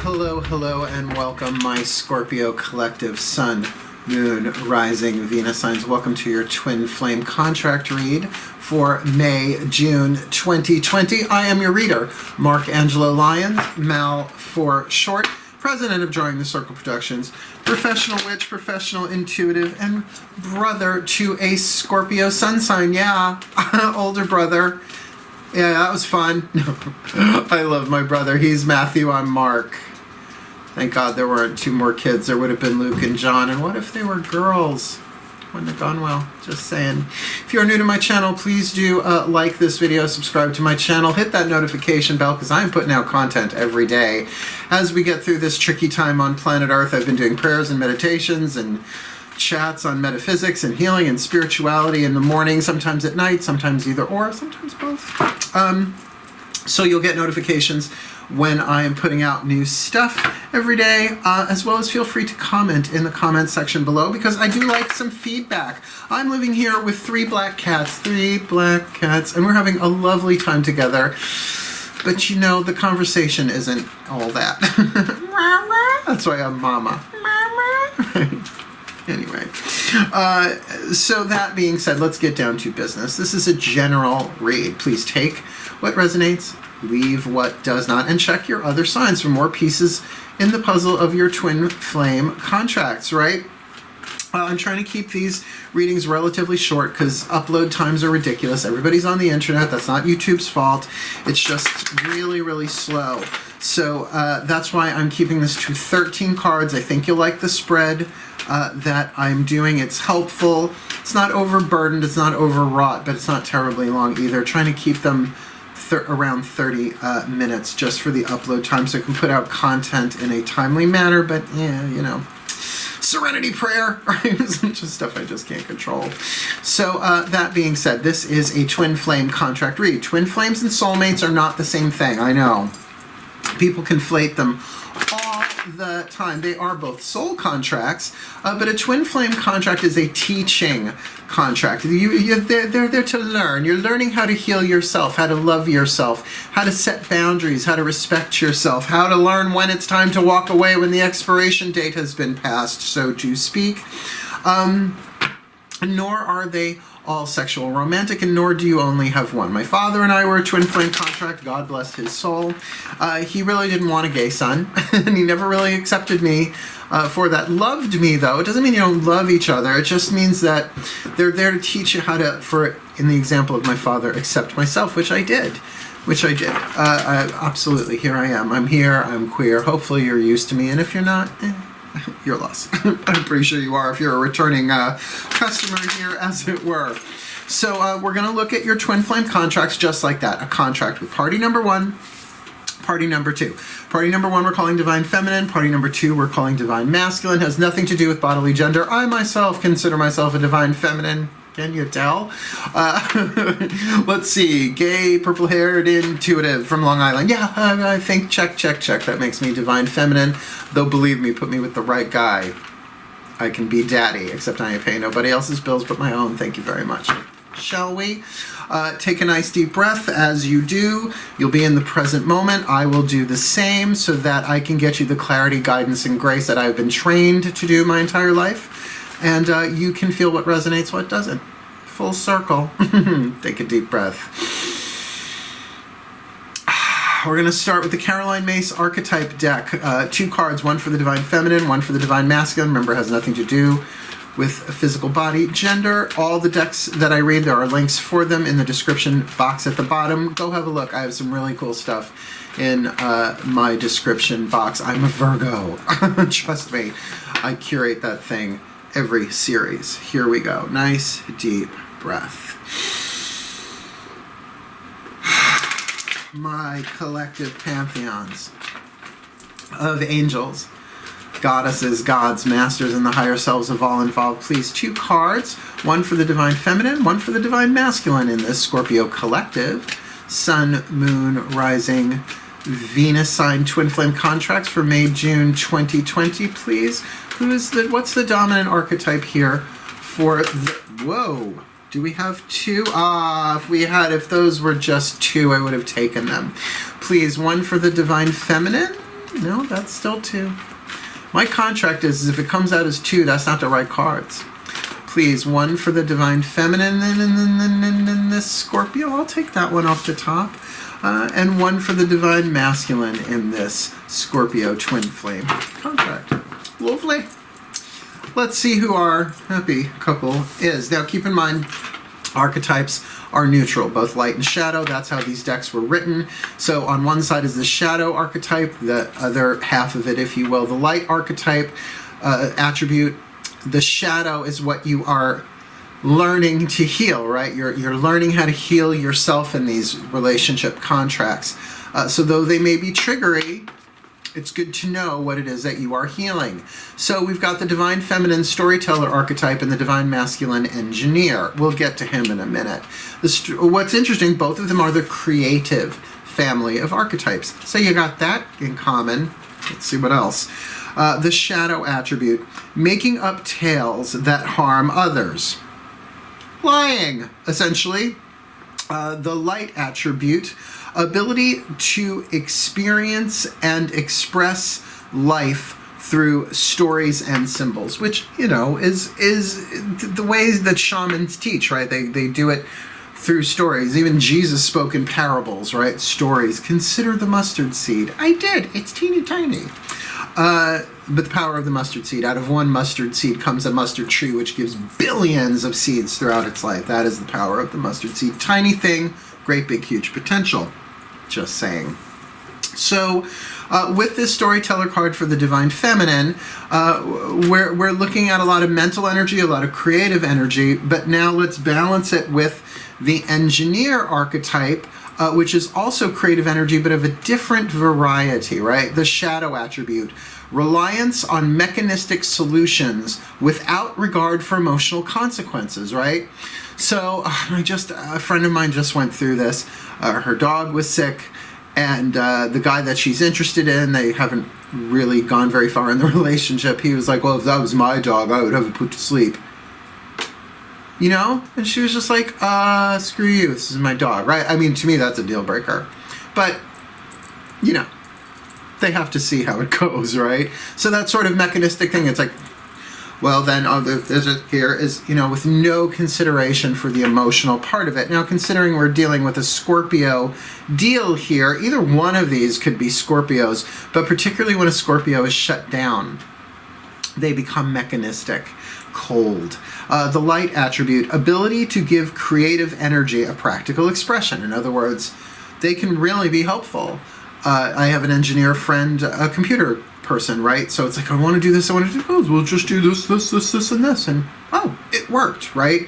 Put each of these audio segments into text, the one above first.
Hello, hello, and welcome, my Scorpio collective Sun, Moon, Rising, Venus signs. Welcome to your Twin Flame contract read for May, June 2020. I am your reader, Mark Angelo Lyons, Mal for short, president of Drawing the Circle Productions, professional witch, professional intuitive, and brother to a Scorpio sun sign. Yeah, older brother. Yeah, that was fun. I love my brother. He's Matthew, I'm Mark. Thank God there weren't two more kids. There would have been Luke and John. And what if they were girls? Wouldn't have gone well. Just saying. If you are new to my channel, please do like this video, subscribe to my channel, hit that notification bell because I'm putting out content every day. As we get through this tricky time on planet Earth, I've been doing prayers and meditations and chats on metaphysics and healing and spirituality in the morning, sometimes at night, sometimes either or, sometimes both. So you'll get notifications when I am putting out new stuff every day, as well as feel free to comment in the comment section below because I do like some feedback. I'm living here with three black cats, and we're having a lovely time together. But you know, the conversation isn't all that. That's why I'm Mama. Anyway, so that being said, let's get down to business. This is a general read. Please take what resonates, leave what does not, and check your other signs for more pieces in the puzzle of your twin flame contracts, right? I'm trying to keep these readings relatively short because upload times are ridiculous. Everybody's on the internet. That's not YouTube's fault. It's just really, really slow. So that's why I'm keeping this to 13 cards. I think you'll like the spread that I'm doing. It's helpful. It's not overburdened. It's not overwrought, but it's not terribly long either. Trying to keep them around 30 minutes just for the upload time so I can put out content in a timely manner, but yeah, you know, serenity prayer, right? Just stuff I just can't control. So that being said, this is a twin flame contract read. Twin flames and soulmates are not the same thing, I know. People conflate them all the time. They are both soul contracts, but a twin flame contract is a teaching contract. They're there to learn. You're learning how to heal yourself, how to love yourself, how to set boundaries, how to respect yourself, how to learn when it's time to walk away when the expiration date has been passed, so to speak. Nor are they all sexual romantic, and nor do you only have one. My father and I were a twin flame contract, God bless his soul. He really didn't want a gay son, and he never really accepted me for that. Loved me, though. It doesn't mean you don't love each other. It just means that they're there to teach you how to, in the example of my father, accept myself, which I did. Absolutely, here I am. I'm here, I'm queer. Hopefully you're used to me, and if you're not, you're lost. I'm pretty sure you are if you're a returning customer here, as it were. So we're going to look at your twin flame contracts just like that. A contract with party number one, party number two. Party number one we're calling divine feminine. Party number two we're calling divine masculine. Has nothing to do with bodily gender. I myself consider myself a divine feminine. Can you tell? Let's see. Gay, purple-haired, intuitive from Long Island. Yeah, I think check. That makes me divine feminine. Though, believe me, put me with the right guy. I can be daddy, except I pay nobody else's bills but my own. Thank you very much. Shall we? Take a nice deep breath. As you do, you'll be in the present moment. I will do the same so that I can get you the clarity, guidance, and grace that I've been trained to do my entire life. And you can feel what resonates, what doesn't. Full circle. Take a deep breath. We're going to start with the Caroline Myss archetype deck. Two cards, one for the divine feminine, one for the divine masculine. Remember, it has nothing to do with a physical body, gender. All the decks that I read, there are links for them in the description box at the bottom. Go have a look. I have some really cool stuff in my description box. I'm a Virgo. Trust me. I curate that thing every series. Here we go. Nice deep breath. My collective pantheons of angels, goddesses, gods, masters, and the higher selves of all involved, please. Two cards, one for the divine feminine, one for the divine masculine in this Scorpio collective. Sun, Moon, Rising, Venus sign twin flame contracts for May, June 2020, please. What's the dominant archetype here for whoa, do we have two? If those were just two, I would have taken them. Please, one for the divine feminine, No, that's still 2. My contract is if it comes out as 2, that's not the right cards. Please, 1 for the Divine Feminine and this Scorpio. I'll take that one off the top. And 1 for the Divine Masculine in this Scorpio Twin Flame contract. Lovely. Let's see who our happy couple is. Now, keep in mind, archetypes are neutral, both light and shadow. That's how these decks were written. So on one side is the shadow archetype, the other half of it, if you will, the light archetype attribute. The shadow is what you are learning to heal, right? You're learning how to heal yourself in these relationship contracts. So though they may be triggery, it's good to know what it is that you are healing. So we've got the Divine Feminine Storyteller archetype and the Divine Masculine Engineer. We'll get to him in a minute. What's interesting, both of them are the creative family of archetypes. So you got that in common. Let's see what else. The shadow attribute, making up tales that harm others. Lying, essentially. The light attribute, ability to experience and express life through stories and symbols, which, you know, is the ways that shamans teach, right? They do it through stories. Even Jesus spoke in parables, right? Stories. Consider the mustard seed. I did. It's teeny tiny. But the power of the mustard seed. Out of one mustard seed comes a mustard tree, which gives billions of seeds throughout its life. That is the power of the mustard seed. Tiny thing, great big huge potential. Just saying. So with this storyteller card for the Divine Feminine, we're looking at a lot of mental energy, a lot of creative energy, but now let's balance it with the engineer archetype, which is also creative energy, but of a different variety, right? The shadow attribute, reliance on mechanistic solutions without regard for emotional consequences, right? So a friend of mine just went through this. Her dog was sick, and the guy that she's interested in, they haven't really gone very far in the relationship. He was like, well, if that was my dog, I would have it put to sleep. You know? And she was just like, screw you, this is my dog, right? I mean, to me, that's a deal breaker. But, you know, they have to see how it goes, right? So that sort of mechanistic thing, it's like, well, then here is, you know, with no consideration for the emotional part of it. Now, considering we're dealing with a Scorpio deal here, either one of these could be Scorpios, but particularly when a Scorpio is shut down, they become mechanistic, cold. The light attribute, ability to give creative energy a practical expression. In other words, they can really be helpful. I have an engineer friend, a computer person, right? So it's like, I want to do this, I want to do this, we'll just do this, and this, and oh, it worked, right?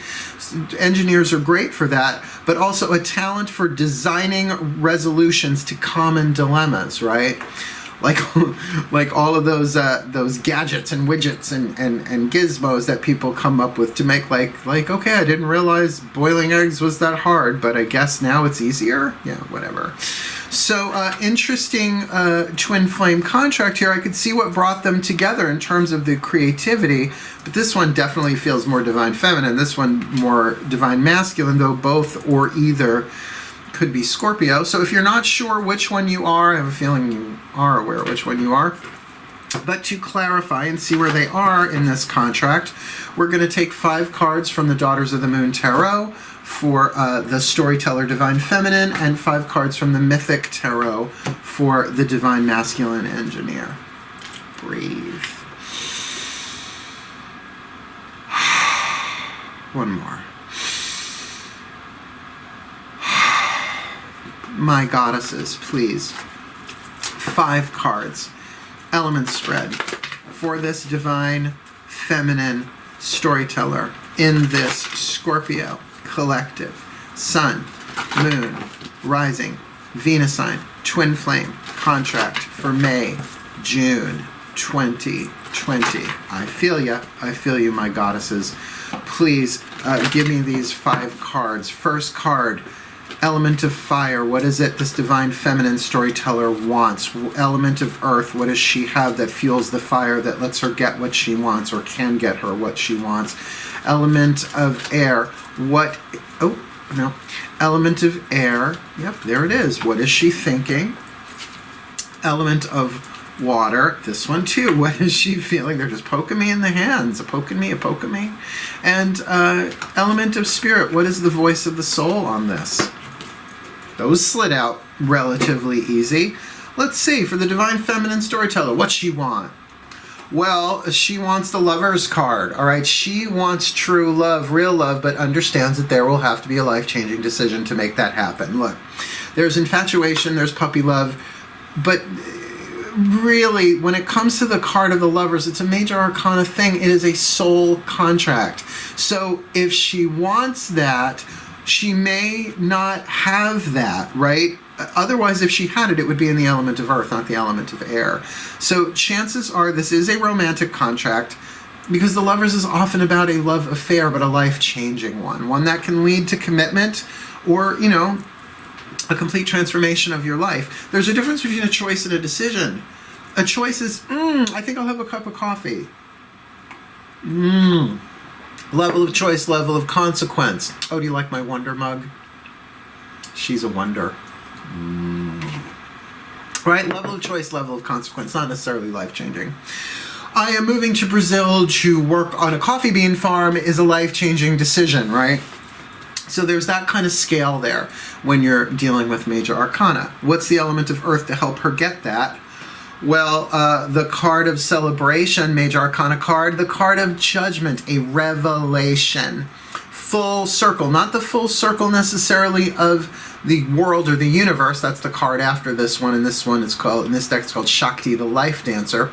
Engineers are great for that, but also a talent for designing resolutions to common dilemmas, right? Like all of those gadgets and widgets and gizmos that people come up with to make like okay, I didn't realize boiling eggs was that hard, but I guess now it's easier. Yeah, whatever. So interesting twin flame contract here. I could see what brought them together in terms of the creativity, but this one definitely feels more divine feminine. This one more divine masculine, though both or either could be Scorpio. So if you're not sure which one you are, I have a feeling you are aware which one you are. But to clarify and see where they are in this contract, we're going to take 5 cards from the Daughters of the Moon Tarot for the Storyteller Divine Feminine, and 5 cards from the Mythic Tarot for the Divine Masculine Engineer. Breathe. One more. My goddesses, please. 5 cards. Element spread for this Divine Feminine Storyteller in this Scorpio collective. Sun, Moon, Rising, Venus sign, Twin Flame contract for May, June 2020. I feel you, my goddesses. Please give me these 5 cards. First card, element of fire. What is it this Divine Feminine Storyteller wants? Element of earth. What does she have that fuels the fire that lets her get what she wants, or can get her what she wants? Element of air. What? Oh, no. Element of air. Yep, there it is. What is she thinking? Element of water. This one too. What is she feeling? They're just poking me in the hands. A poking me. And element of spirit. What is the voice of the soul on this? Those slid out relatively easy. Let's see, for the Divine Feminine Storyteller, what's she want? Well, she wants the Lover's card, all right? She wants true love, real love, but understands that there will have to be a life-changing decision to make that happen. Look, there's infatuation, there's puppy love, but really, when it comes to the card of the Lovers, it's a major arcana thing. It is a soul contract. So if she wants that, she may not have that, right? Otherwise, if she had it, it would be in the element of earth, not the element of air. So chances are this is a romantic contract, because the Lovers is often about a love affair, but a life-changing one that can lead to commitment or, you know, a complete transformation of your life. There's a difference between a choice and a decision. A choice is, I think I'll have a cup of coffee. Level of choice, level of consequence. Oh, do you like my wonder mug? She's a wonder. Right? Level of choice, level of consequence. Not necessarily life-changing. I am moving to Brazil to work on a coffee bean farm is a life-changing decision, right? So there's that kind of scale there when you're dealing with major arcana. What's the element of earth to help her get that? Well, the card of celebration, major arcana card, the card of judgment, a revelation. Full circle, not the full circle necessarily of the world or the universe. That's the card after this one, and this one is called, in this deck it's called Shakti, the life dancer.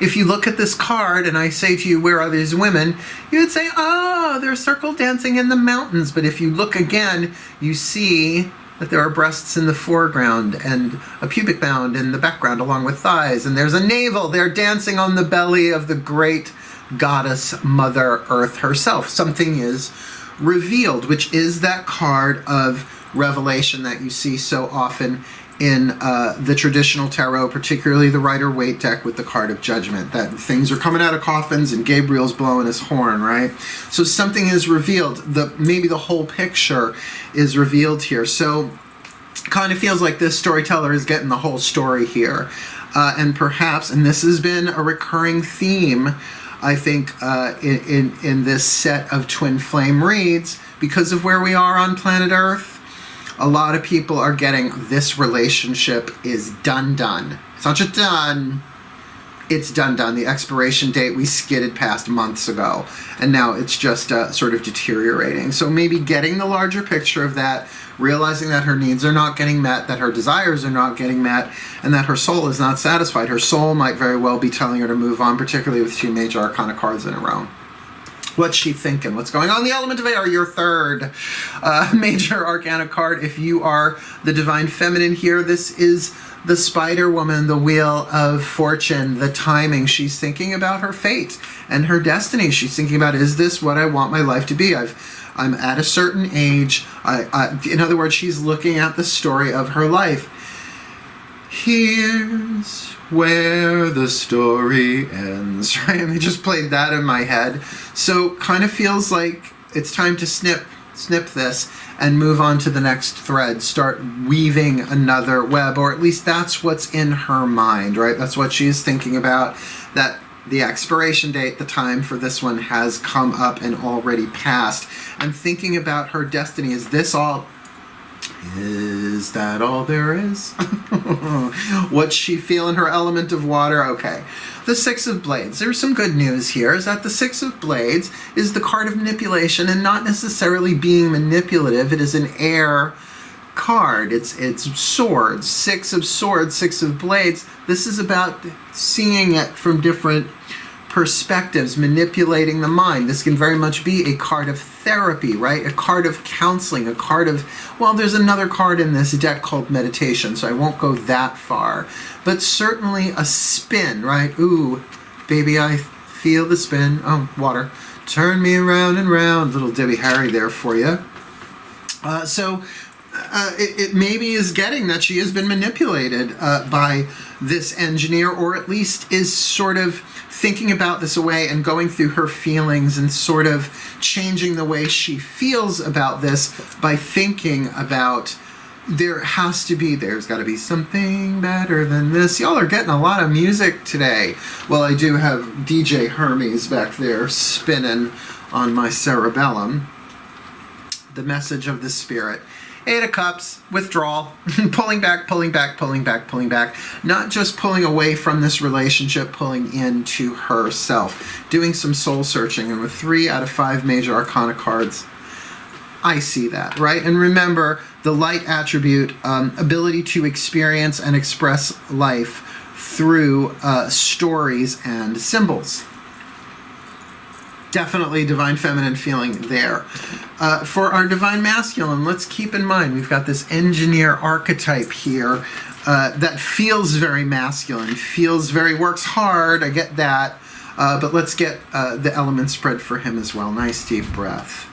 If you look at this card and I say to you, where are these women? You would say, oh, they're circle dancing in the mountains. But if you look again, you see that there are breasts in the foreground and a pubic mound in the background along with thighs. And there's a navel. They're dancing on the belly of the great goddess Mother Earth herself. Something is revealed, which is that card of revelation that you see so often in the traditional tarot, particularly the Rider-Waite deck with the card of judgment, that things are coming out of coffins and Gabriel's blowing his horn, right? So something is revealed. Maybe the whole picture is revealed here. So kind of feels like this storyteller is getting the whole story here. And perhaps, and this has been a recurring theme, I think, in this set of twin flame reads, because of where we are on planet Earth. A lot of people are getting this relationship is done. It's not just done, it's done. The expiration date we skidded past months ago, and now it's just sort of deteriorating. So maybe getting the larger picture of that, realizing that her needs are not getting met, that her desires are not getting met, and that her soul is not satisfied. Her soul might very well be telling her to move on, particularly with 2 major arcana cards in a row. What's she thinking? What's going on? The element of air, your third major arcana card. If you are the divine feminine here, this is the Spider Woman, the Wheel of Fortune, the timing. She's thinking about her fate and her destiny. She's thinking about, is this what I want my life to be? I'm at a certain age. In other words, she's looking at the story of her life. Here's where the story ends, right? And they just played that in my head. So kind of feels like it's time to snip this and move on to the next thread, start weaving another web, or at least that's what's in her mind, right? That's what she's thinking about, that the expiration date, the time for this one has come up and already passed. I'm thinking about her destiny. Is this all? Is that all there is? What's she feeling? Her element of water? Okay. The Six of Blades. There's some good news here, is that the Six of Blades is the card of manipulation and not necessarily being manipulative. It is an air card. It's swords. 6 of swords, 6 of blades. This is about seeing it from different perspectives, manipulating the mind. This can very much be a card of therapy, right? A card of counseling, a card of, well, there's another card in this deck called meditation, so I won't go that far. But certainly a spin, right? Ooh, baby, I feel the spin. Oh, water. Turn me around and round. Little Debbie Harry there for you. It maybe is getting that she has been manipulated by this engineer, or at least is sort of thinking about this away and going through her feelings and sort of changing the way she feels about this by thinking about there's got to be something better than this. Y'all are getting a lot of music today. Well, I do have DJ Hermes back there spinning on my cerebellum. The message of the Spirit. 8 of Cups, withdrawal, pulling back, pulling back, pulling back, pulling back. Not just pulling away from this relationship, pulling into herself. Doing some soul searching. And with 3 out of 5 major arcana cards, I see that, right? And remember, the light attribute, ability to experience and express life through stories and symbols. Definitely divine feminine feeling there. For our divine masculine, let's keep in mind we've got this engineer archetype here that feels very masculine, works hard, I get that, but let's get the element spread for him as well. Nice deep breath.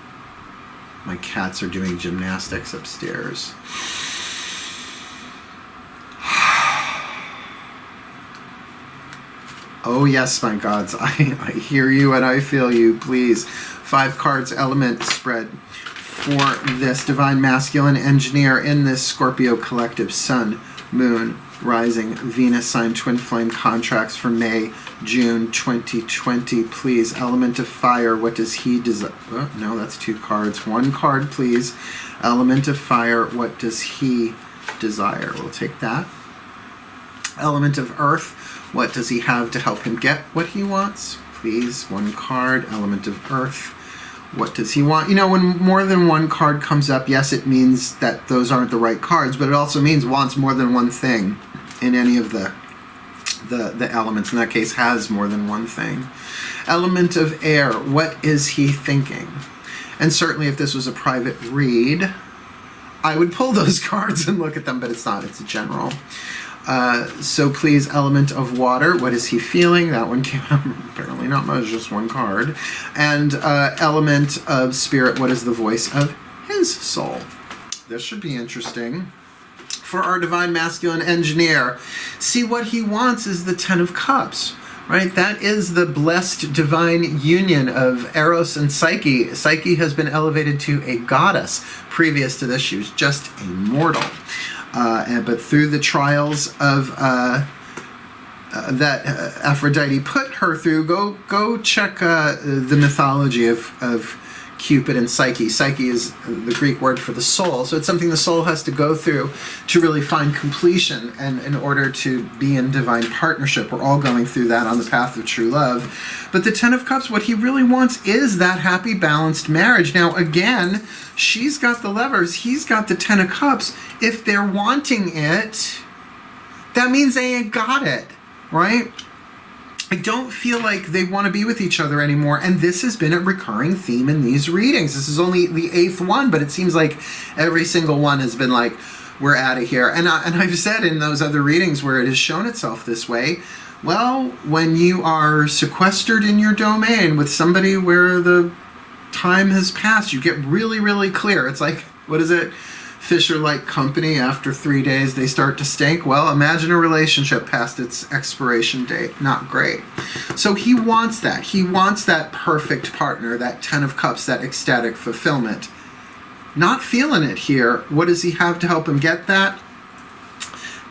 My cats are doing gymnastics upstairs. Oh yes, my gods, I hear you and I feel you, please. 5 cards element spread for this divine masculine engineer in this Scorpio collective sun, moon, rising, Venus sign, twin flame contracts for May, June 2020, please. Element of fire, what does he desire? Oh, no, that's 2 cards. 1 card, please. Element of fire, what does he desire? We'll take that. Element of earth, what does he have to help him get what he wants? Please, 1 card. Element of earth, what does he want? You know, when more than 1 card comes up, yes, it means that those aren't the right cards, but it also means wants more than one thing in any of the elements. In that case, has more than one thing. Element of air, what is he thinking? And certainly if this was a private read, I would pull those cards and look at them, but it's not, it's a general. So please, element of water, what is he feeling? That one came out apparently not much, just 1 card. And element of spirit, what is the voice of his soul? This should be interesting. For our divine masculine engineer, see, what he wants is the 10 of Cups, right? That is the blessed divine union of Eros and Psyche. Psyche has been elevated to a goddess. Previous to this, she was just a mortal. But through the trials of that Aphrodite put her through, go check the mythology of Cupid and Psyche. Psyche is the Greek word for the soul, so it's something the soul has to go through to really find completion and in order to be in divine partnership. We're all going through that on the path of true love. But the 10 of Cups, what he really wants is that happy, balanced marriage. Now, again, she's got the levers, he's got the 10 of Cups. If they're wanting it, that means they ain't got it, right? I don't feel like they want to be with each other anymore, and this has been a recurring theme in these readings. This is only the 8th one, but it seems like every single one has been like, we're out of here. And I've said in those other readings where it has shown itself this way, well, when you are sequestered in your domain with somebody where the time has passed, you get really, really clear. It's like, what is it? Fish are like company. After 3 days, they start to stink. Well, imagine a relationship past its expiration date. Not great. So he wants that. He wants that perfect partner, that 10 of Cups, that ecstatic fulfillment. Not feeling it here. What does he have to help him get that?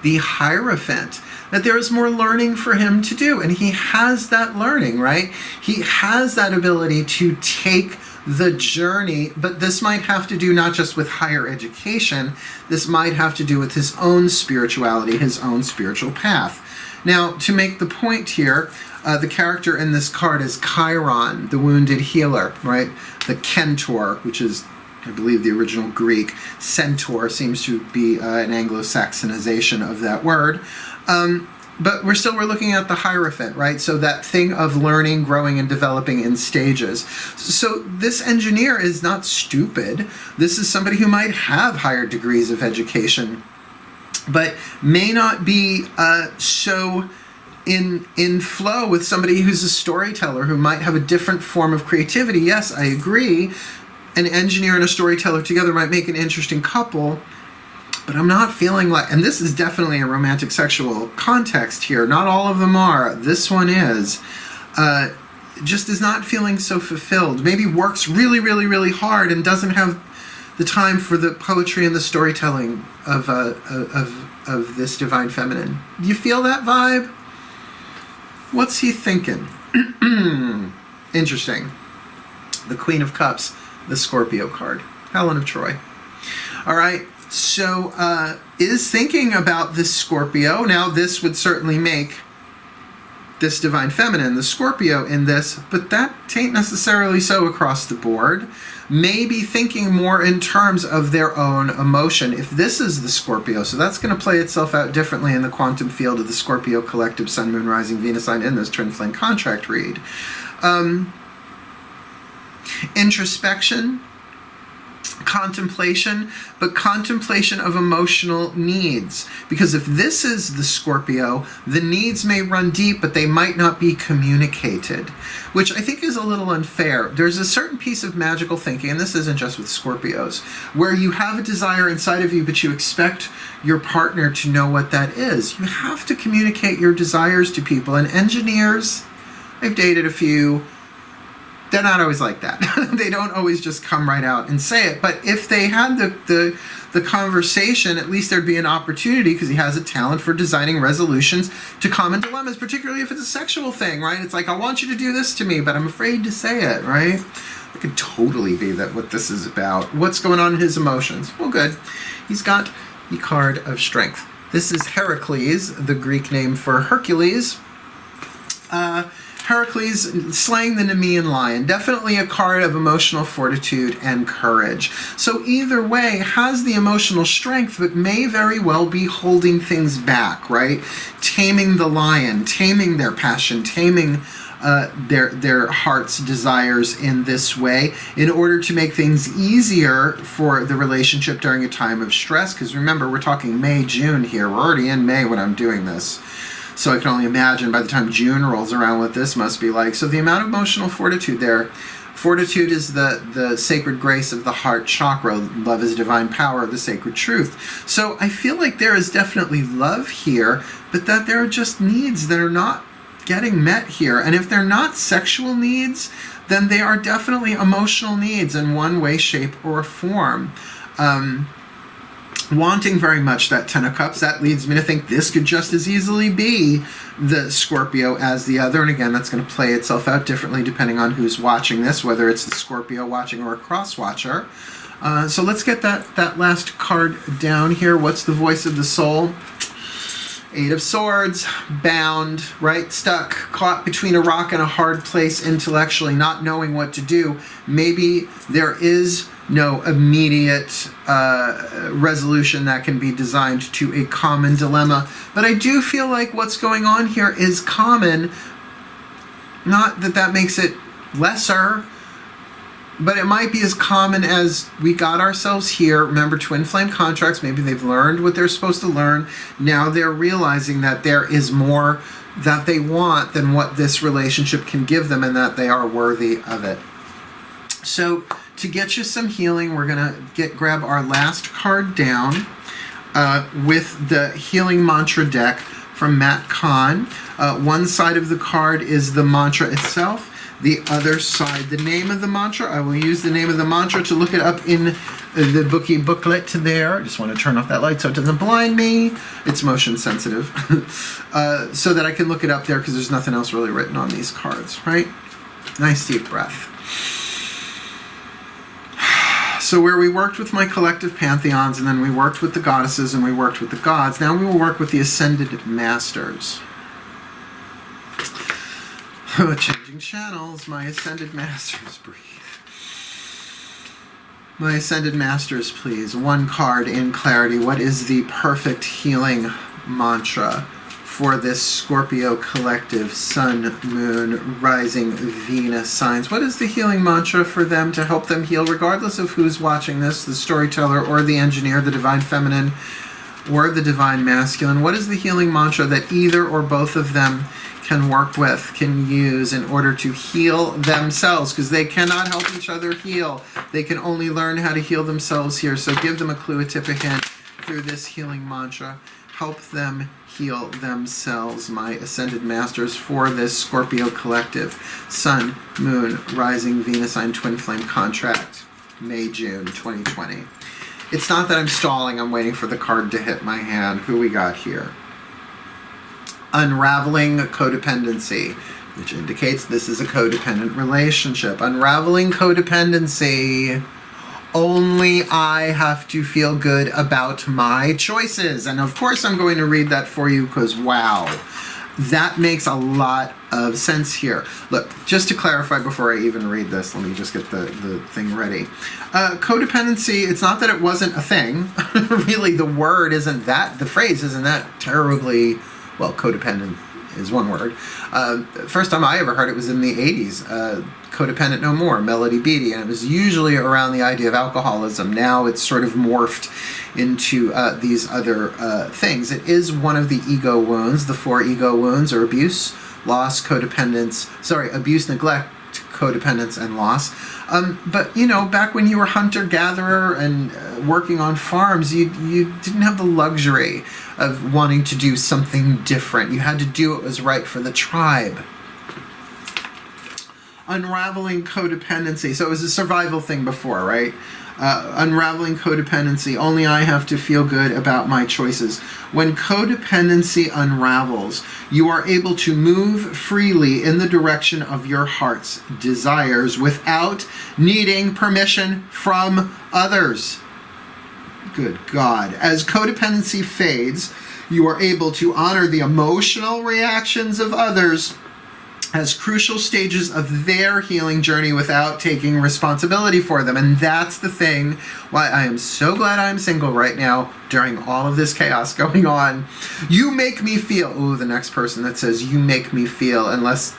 The Hierophant. That there is more learning for him to do. And he has that learning, right? He has that ability to take the journey, but this might have to do not just with higher education, this might have to do with his own spirituality, his own spiritual path. Now, to make the point here, the character in this card is Chiron, the wounded healer, right? The Kentor, which is, I believe, the original Greek. Centaur seems to be an Anglo-Saxonization of that word. But we're looking at the Hierophant, right? So that thing of learning, growing, and developing in stages. So this engineer is not stupid. This is somebody who might have higher degrees of education, but may not be so in flow with somebody who's a storyteller who might have a different form of creativity. Yes, I agree. An engineer and a storyteller together might make an interesting couple, but I'm not feeling like, and this is definitely a romantic sexual context here, not all of them are, this one is, just is not feeling so fulfilled. Maybe works really, really, really hard and doesn't have the time for the poetry and the storytelling of this divine feminine. Do you feel that vibe? What's he thinking? Interesting. The Queen of Cups, the Scorpio card. Helen of Troy. All right, so is thinking about this Scorpio. Now, this would certainly make this divine feminine, the Scorpio, in this, but that ain't necessarily so across the board. Maybe thinking more in terms of their own emotion. If this is the Scorpio, so that's going to play itself out differently in the quantum field of the Scorpio collective Sun, Moon, Rising, Venus sign in this twin flame contract read. Introspection, contemplation, but contemplation of emotional needs. Because if this is the Scorpio, the needs may run deep, but they might not be communicated, which I think is a little unfair. There's a certain piece of magical thinking, and this isn't just with Scorpios, where you have a desire inside of you, but you expect your partner to know what that is. You have to communicate your desires to people, and engineers, I've dated a few, they're not always like that. They don't always just come right out and say it. But if they had the conversation, at least there'd be an opportunity, because he has a talent for designing resolutions to common dilemmas, particularly if it's a sexual thing, right? It's like, I want you to do this to me, but I'm afraid to say it, right? It could totally be that what this is about. What's going on in his emotions? Well, good. He's got the card of strength. This is Heracles, the Greek name for Hercules. Heracles slaying the Nemean lion, definitely a card of emotional fortitude and courage. So either way, has the emotional strength, but may very well be holding things back, right? Taming the lion, taming their passion, taming their heart's desires in this way in order to make things easier for the relationship during a time of stress. Because remember, we're talking May, June here. We're already in May when I'm doing this. So I can only imagine by the time June rolls around what this must be like. So the amount of emotional fortitude there. Fortitude is the sacred grace of the heart chakra. Love is divine power, the sacred truth. So I feel like there is definitely love here, but that there are just needs that are not getting met here. And if they're not sexual needs, then they are definitely emotional needs in one way, shape, or form. Wanting very much that Ten of Cups, that leads me to think this could just as easily be the Scorpio as the other. And again, that's going to play itself out differently depending on who's watching this, whether it's the Scorpio watching or a cross-watcher. So let's get that last card down here. What's the voice of the soul? Eight of Swords, bound, right? Stuck, caught between a rock and a hard place intellectually, not knowing what to do. Maybe there is no immediate resolution that can be designed to a common dilemma. But I do feel like what's going on here is common. Not that that makes it lesser, but it might be as common as we got ourselves here. Remember, twin flame contracts, maybe they've learned what they're supposed to learn. Now they're realizing that there is more that they want than what this relationship can give them, and that they are worthy of it. So to get you some healing, we're going to grab our last card down with the healing mantra deck from Matt Kahn. One side of the card is the mantra itself. The other side, the name of the mantra. I will use the name of the mantra to look it up in the booklet there. I just want to turn off that light so it doesn't blind me. It's motion sensitive. So that I can look it up there because there's nothing else really written on these cards, right? Nice deep breath. So where we worked with my collective pantheons, and then we worked with the goddesses, and we worked with the gods, now we will work with the ascended masters. Changing channels, my ascended masters, breathe. My ascended masters, please. One card in clarity. What is the perfect healing mantra for this Scorpio collective, Sun, Moon, Rising, Venus signs? What is the healing mantra for them to help them heal, regardless of who's watching this, the storyteller or the engineer, the divine feminine or the divine masculine? What is the healing mantra that either or both of them can work with, can use in order to heal themselves? Because they cannot help each other heal. They can only learn how to heal themselves here. So give them a clue, a tip, a hint through this healing mantra. Help them heal themselves, my ascended masters, for this Scorpio collective, Sun, Moon, Rising, Venus sign, twin flame contract. May, June 2020. It's not that I'm stalling, I'm waiting for the card to hit my hand. Who we got here? Unraveling codependency, which indicates this is a codependent relationship. Unraveling codependency. Only I have to feel good about my choices. And of course I'm going to read that for you because, wow, that makes a lot of sense here. Look, just to clarify before I even read this, let me just get the thing ready. Codependency, it's not that it wasn't a thing. Really, the word isn't that, the phrase isn't that terribly, well, codependent is one word. First time I ever heard it was in the 80s. Codependent No More, Melody Beattie, and it was usually around the idea of alcoholism. Now it's sort of morphed into these other things. It is one of the ego wounds, the 4 ego wounds, or abuse, loss, abuse, neglect, codependence, and loss. But, you know, back when you were hunter-gatherer and working on farms, you didn't have the luxury of wanting to do something different. You had to do what was right for the tribe. Unraveling codependency. So it was a survival thing before, right? Unraveling codependency. Only I have to feel good about my choices. When codependency unravels, you are able to move freely in the direction of your heart's desires without needing permission from others. Good God. As codependency fades, you are able to honor the emotional reactions of others as crucial stages of their healing journey without taking responsibility for them. And that's the thing why I am so glad I'm single right now during all of this chaos going on. You make me feel, ooh, the next person that says you make me feel, unless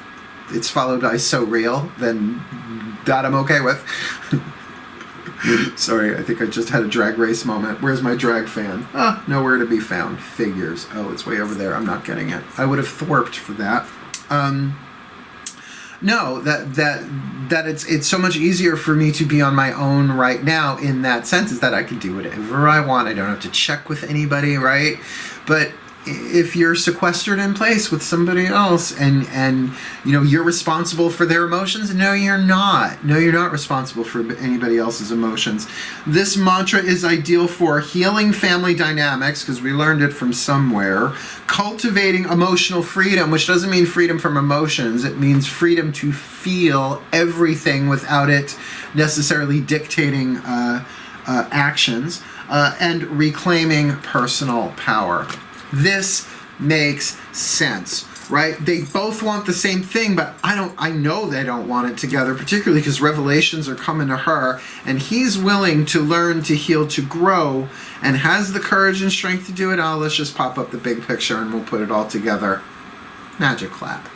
it's followed by so real, then that I'm okay with. Sorry, I think I just had a drag race moment. Where's my drag fan? Nowhere to be found. Figures. Oh, it's way over there. I'm not getting it. I would have thwarped for that. No, that it's so much easier for me to be on my own right now in that sense, is that I can do whatever I want. I don't have to check with anybody, right? But if you're sequestered in place with somebody else and you know you're responsible for their emotions, no you're not. No, you're not responsible for anybody else's emotions. This mantra is ideal for healing family dynamics, because we learned it from somewhere. Cultivating emotional freedom, which doesn't mean freedom from emotions. It means freedom to feel everything without it necessarily dictating actions, and reclaiming personal power. This makes sense, right? They both want the same thing, but I know they don't want it together, particularly because revelations are coming to her, and he's willing to learn, to heal, to grow, and has the courage and strength to do it. Oh, let's just pop up the big picture and we'll put it all together. Magic clap.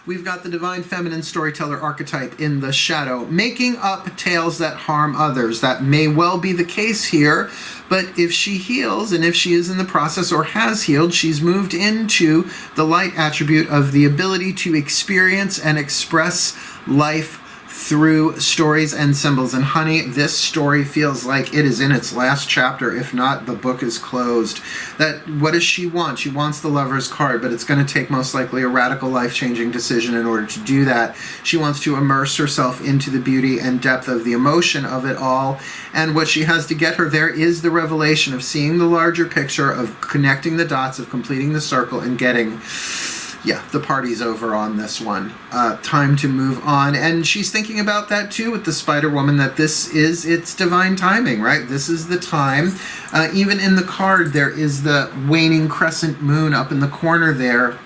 We've got the divine feminine storyteller archetype in the shadow, making up tales that harm others. That may well be the case here, but if she heals, and if she is in the process or has healed, she's moved into the light attribute of the ability to experience and express life through stories and symbols. And honey, this story feels like it is in its last chapter. If not, the book is closed. What does she want? She wants the Lover's card, but it's going to take most likely a radical life-changing decision in order to do that. She wants to immerse herself into the beauty and depth of the emotion of it all. And what she has to get her there is the revelation of seeing the larger picture, of connecting the dots, of completing the circle, and getting... yeah, the party's over on this one. Time to move on. And she's thinking about that too with the Spider-Woman, that this is its divine timing, right? This is the time. Even in the card, there is the waning crescent moon up in the corner there,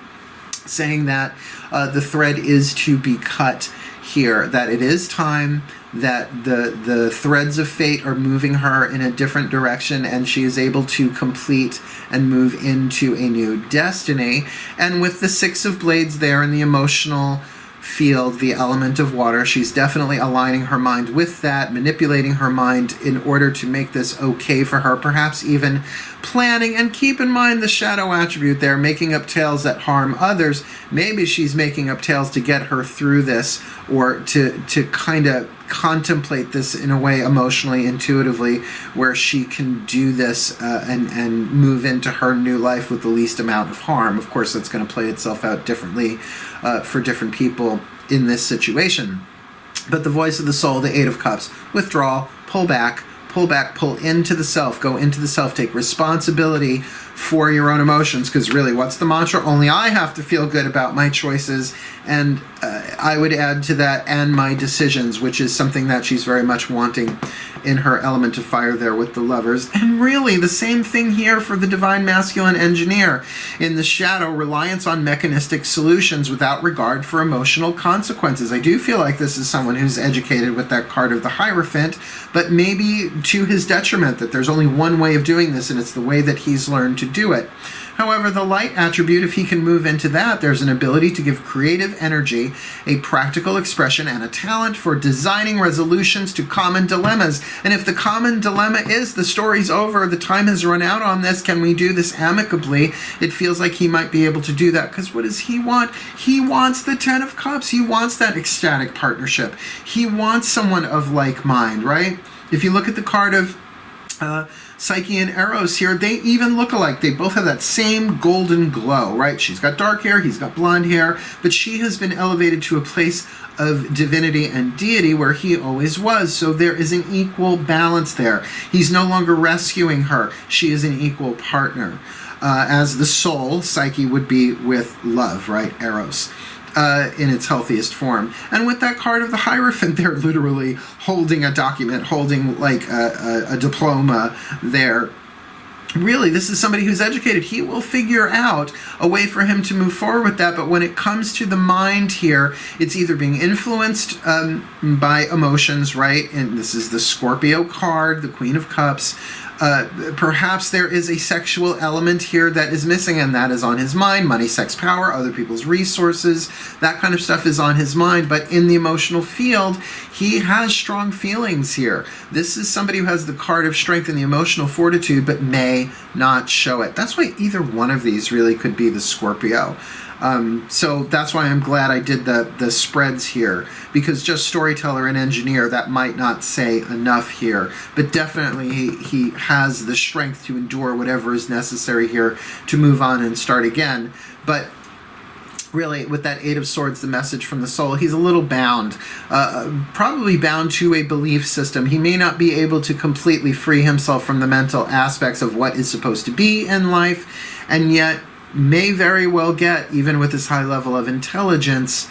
saying that the thread is to be cut here, that it is time, that the threads of fate are moving her in a different direction, and she is able to complete and move into a new destiny. And with the Six of Blades there in the emotional field, the element of water, she's definitely aligning her mind with that, manipulating her mind in order to make this okay for her, perhaps even planning. And keep in mind the shadow attribute there, making up tales that harm others. Maybe she's making up tales to get her through this, or to kind of contemplate this in a way emotionally, intuitively, where she can do this and move into her new life with the least amount of harm. Of course, that's going to play itself out differently for different people in this situation. But the voice of the soul, the Eight of Cups, withdrawal, pull back, pull into the self, go into the self, take responsibility for your own emotions. Because really, what's the mantra? Only I have to feel good about my choices. And I would add to that, and my decisions, which is something that she's very much wanting in her element of fire there with the Lovers. And really, the same thing here for the Divine Masculine Engineer. In the shadow, reliance on mechanistic solutions without regard for emotional consequences. I do feel like this is someone who's educated with that card of the Hierophant, but maybe to his detriment, that there's only one way of doing this, and it's the way that he's learned to do it. However, the light attribute, if he can move into that, there's an ability to give creative energy, a practical expression, and a talent for designing resolutions to common dilemmas. And if the common dilemma is the story's over, the time has run out on this, can we do this amicably? It feels like he might be able to do that, because what does he want? He wants the Ten of Cups. He wants that ecstatic partnership. He wants someone of like mind, right? If you look at the card of Psyche and Eros here, they even look alike. They both have that same golden glow, right? She's got dark hair, he's got blonde hair, but she has been elevated to a place of divinity and deity where he always was. So there is an equal balance there. He's no longer rescuing her. She is an equal partner. As the soul, Psyche would be with love, right? Eros. In its healthiest form. And with that card of the Hierophant, they're literally holding a document, holding like a diploma there. Really, this is somebody who's educated. He will figure out a way for him to move forward with that. But when it comes to the mind here, it's either being influenced by emotions, right? And this is the Scorpio card, the Queen of Cups. Perhaps there is a sexual element here that is missing, and that is on his mind. Money, sex, power, other people's resources, that kind of stuff is on his mind. But in the emotional field, he has strong feelings here. This is somebody who has the card of strength and the emotional fortitude, but may not show it. That's why either one of these really could be the Scorpio. So that's why I'm glad I did the spreads here, because just Storyteller and Engineer, that might not say enough here, but definitely he has the strength to endure whatever is necessary here to move on and start again. But really, with that Eight of Swords, the message from the soul, he's a little bound, probably bound to a belief system. He may not be able to completely free himself from the mental aspects of what is supposed to be in life, and yet may very well get, even with this high level of intelligence,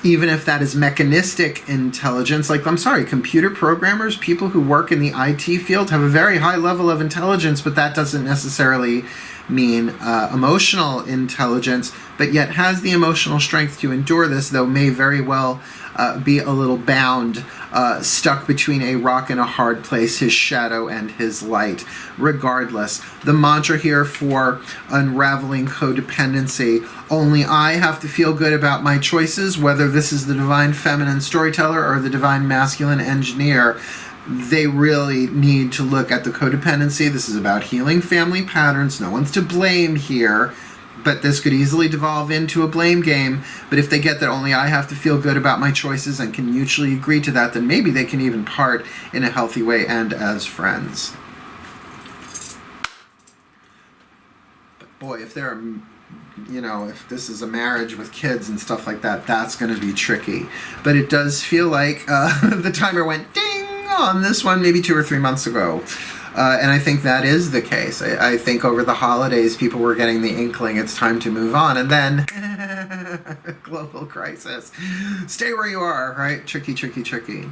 even if that is mechanistic intelligence, like, I'm sorry, computer programmers, people who work in the IT field have a very high level of intelligence, but that doesn't necessarily mean emotional intelligence, but yet has the emotional strength to endure this, though may very well be a little bound, stuck between a rock and a hard place, his shadow and his light. Regardless, the mantra here for unraveling codependency, only I have to feel good about my choices, whether this is the Divine Feminine Storyteller or the Divine Masculine Engineer. They really need to look at the codependency. This is about healing family patterns. No one's to blame here, but this could easily devolve into a blame game. But if they get that only I have to feel good about my choices and can mutually agree to that, then maybe they can even part in a healthy way and as friends. But boy, if they're, if this is a marriage with kids and stuff like that, that's going to be tricky. But it does feel like the timer went ding on this one maybe 2 or 3 months ago. And I think that is the case. I think over the holidays, people were getting the inkling it's time to move on. And then, global crisis. Stay where you are, right? Tricky, tricky, tricky.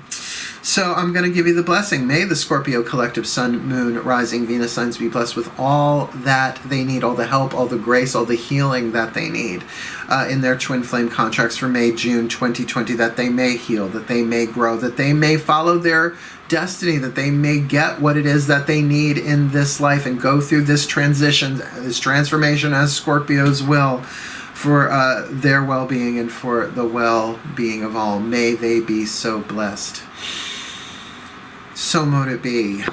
So I'm going to give you the blessing. May the Scorpio collective Sun, Moon, Rising, Venus signs be blessed with all that they need, all the help, all the grace, all the healing that they need in their twin flame contracts for May, June 2020, that they may heal, that they may grow, that they may follow their destiny, that they may get what it is that they need in this life and go through this transition, this transformation as Scorpios will, for their well-being and for the well-being of all. May they be so blessed. So mote it be.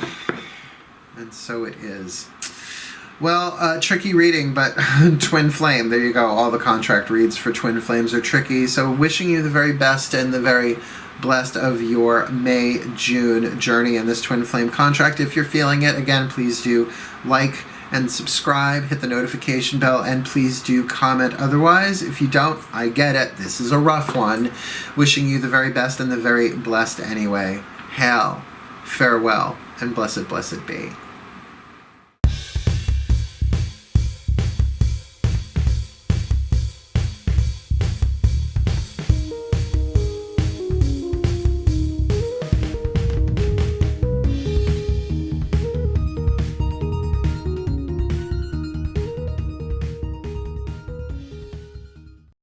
And so it is. Well, tricky reading, but twin flame, there you go. All the contract reads for twin flames are tricky. So wishing you the very best and the very blessed of your May-June journey in this twin flame contract. If you're feeling it, again, please do like and subscribe, hit the notification bell, and please do comment. Otherwise, if you don't, I get it. This is a rough one. Wishing you the very best and the very blessed anyway. Hail, farewell, and blessed, blessed be.